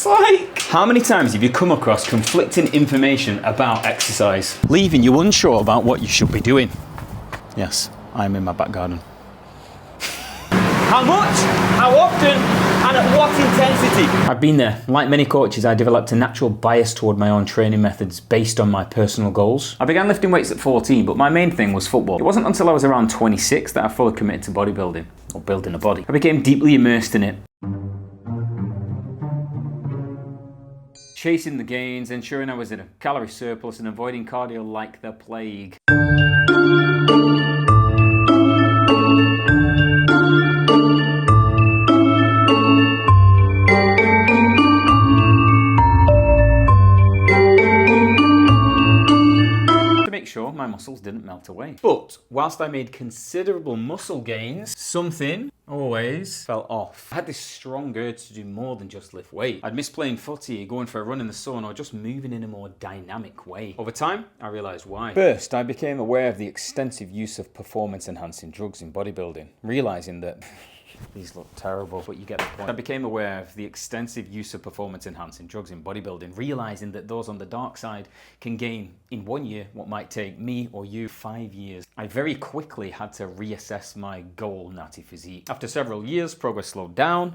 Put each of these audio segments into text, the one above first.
It's like, how many times have you come across conflicting information about exercise, leaving you unsure about what you should be doing? Yes, I'm in my back garden. How much, how often, and at what intensity? I've been there. Like many coaches, I developed a natural bias toward my own training methods based on my personal goals. I began lifting weights at 14, but my main thing was football. It wasn't until I was around 26 that I fully committed to bodybuilding, or building a body. I became deeply immersed in it. Chasing the gains, ensuring I was in a calorie surplus and avoiding cardio like the plague. Sure, my muscles didn't melt away. But whilst I made considerable muscle gains, something always fell off. I had this strong urge to do more than just lift weight. I'd miss playing footy, going for a run in the sun, or just moving in a more dynamic way. Over time, I realised why. First, I became aware of the extensive use of performance-enhancing drugs in bodybuilding, realising that these look terrible, but you get the point. I became aware of the extensive use of performance-enhancing drugs in bodybuilding, realizing that those on the dark side can gain in 1 year what might take me or you 5 years. I very quickly had to reassess my goal natty physique. After several years, progress slowed down.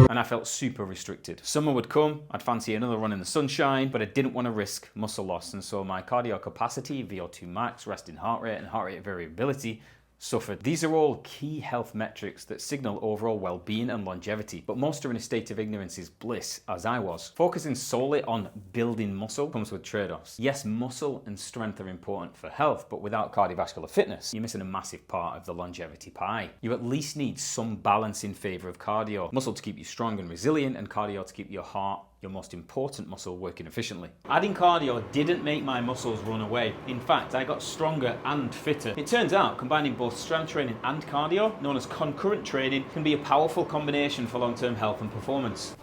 And I felt super restricted. Summer would come, I'd fancy another run in the sunshine, but I didn't want to risk muscle loss, and so my cardio capacity, VO2 max, resting heart rate, and heart rate variability suffered. These are all key health metrics that signal overall well-being and longevity, but most are in a state of ignorance is bliss, as I was. Focusing solely on building muscle comes with trade-offs. Yes, muscle and strength are important for health, but without cardiovascular fitness, you're missing a massive part of the longevity pie. You at least need some balance in favor of cardio. Muscle to keep you strong and resilient, and cardio to keep your heart, your most important muscle, working efficiently. Adding cardio didn't make my muscles run away. In fact, I got stronger and fitter. It turns out combining both strength training and cardio, known as concurrent training, can be a powerful combination for long-term health and performance.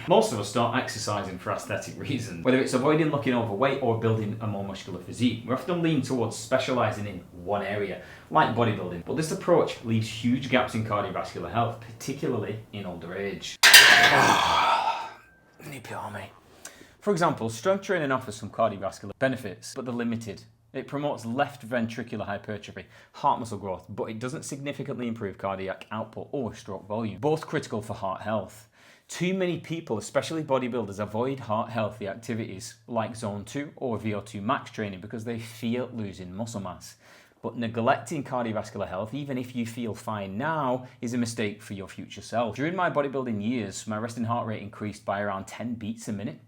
Most of us start exercising for aesthetic reasons. Whether it's avoiding looking overweight or building a more muscular physique, we often lean towards specialising in one area, like bodybuilding. But this approach leaves huge gaps in cardiovascular health, particularly in older age. For example, strength training offers some cardiovascular benefits, but they're limited. It promotes left ventricular hypertrophy, heart muscle growth, but it doesn't significantly improve cardiac output or stroke volume, both critical for heart health. Too many people, especially bodybuilders, avoid heart-healthy activities like Zone 2 or VO2 max training because they fear losing muscle mass. But neglecting cardiovascular health, even if you feel fine now, is a mistake for your future self. During my bodybuilding years, my resting heart rate increased by around 10 beats a minute.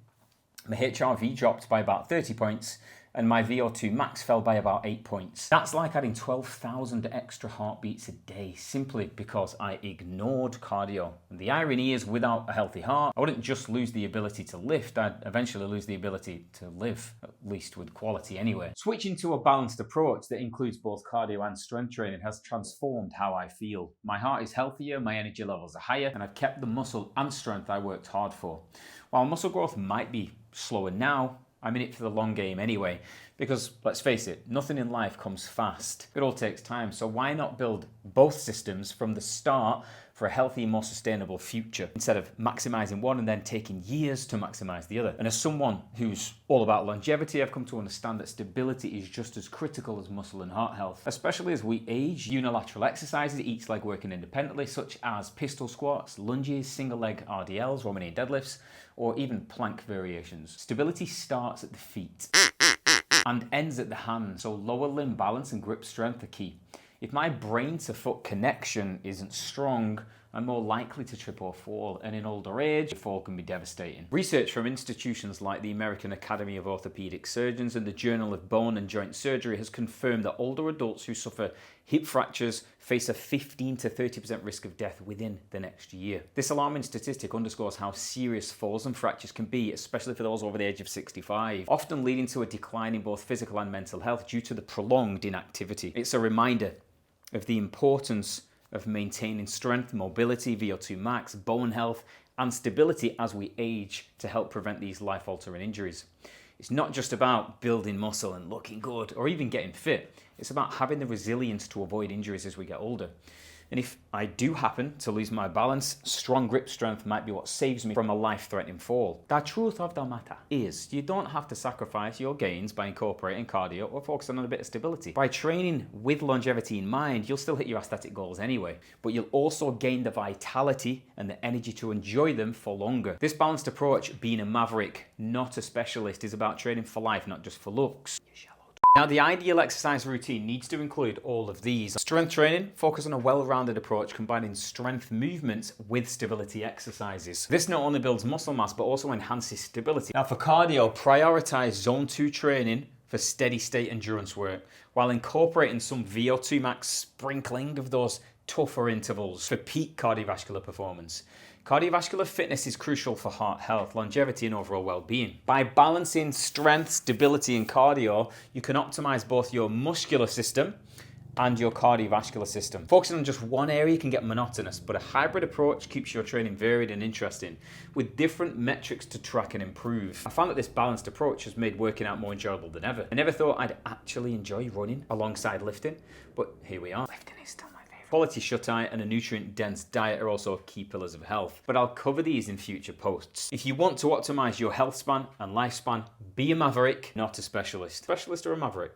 My HRV dropped by about 30 points, and my VO2 max fell by about 8 points. That's like adding 12,000 extra heartbeats a day, simply because I ignored cardio. And the irony is, without a healthy heart, I wouldn't just lose the ability to lift, I'd eventually lose the ability to live, at least with quality anyway. Switching to a balanced approach that includes both cardio and strength training has transformed how I feel. My heart is healthier, my energy levels are higher, and I've kept the muscle and strength I worked hard for. While muscle growth might be slower now, I'm in it for the long game anyway, because let's face it, nothing in life comes fast. It all takes time, so why not build both systems from the start for a healthy, more sustainable future, instead of maximizing one and then taking years to maximize the other. And as someone who's all about longevity, I've come to understand that stability is just as critical as muscle and heart health, especially as we age. Unilateral exercises, each leg working independently, such as pistol squats, lunges, single leg RDLs, Romanian deadlifts, or even plank variations. Stability starts at the feet and ends at the hands, so lower limb balance and grip strength are key. If my brain to foot connection isn't strong, I'm more likely to trip or fall, and in older age, a fall can be devastating. Research from institutions like the American Academy of Orthopedic Surgeons and the Journal of Bone and Joint Surgery has confirmed that older adults who suffer hip fractures face a 15 to 30% risk of death within the next year. This alarming statistic underscores how serious falls and fractures can be, especially for those over the age of 65, often leading to a decline in both physical and mental health due to the prolonged inactivity. It's a reminder of the importance of maintaining strength, mobility, VO2 max, bone health, and stability as we age to help prevent these life-altering injuries. It's not just about building muscle and looking good or even getting fit. It's about having the resilience to avoid injuries as we get older. And if I do happen to lose my balance, strong grip strength might be what saves me from a life-threatening fall. The truth of the matter is you don't have to sacrifice your gains by incorporating cardio or focusing on a bit of stability. By training with longevity in mind, you'll still hit your aesthetic goals anyway, but you'll also gain the vitality and the energy to enjoy them for longer. This balanced approach, being a maverick, not a specialist, is about training for life, not just for looks. Now, the ideal exercise routine needs to include all of these. Strength training, focus on a well-rounded approach, combining strength movements with stability exercises. This not only builds muscle mass, but also enhances stability. Now, for cardio, prioritize zone 2 training for steady state endurance work, while incorporating some VO2 max sprinkling of those tougher intervals for peak cardiovascular performance. Cardiovascular fitness is crucial for heart health, longevity, and overall well-being. By balancing strength, stability, and cardio, you can optimize both your muscular system and your cardiovascular system. Focusing on just one area can get monotonous, but a hybrid approach keeps your training varied and interesting, with different metrics to track and improve. I found that this balanced approach has made working out more enjoyable than ever. I never thought I'd actually enjoy running alongside lifting, but here we are. Lifting is still my favorite. Quality shut-eye and a nutrient-dense diet are also key pillars of health, but I'll cover these in future posts. If you want to optimize your health span and lifespan, be a maverick, not a specialist. Specialist or a maverick?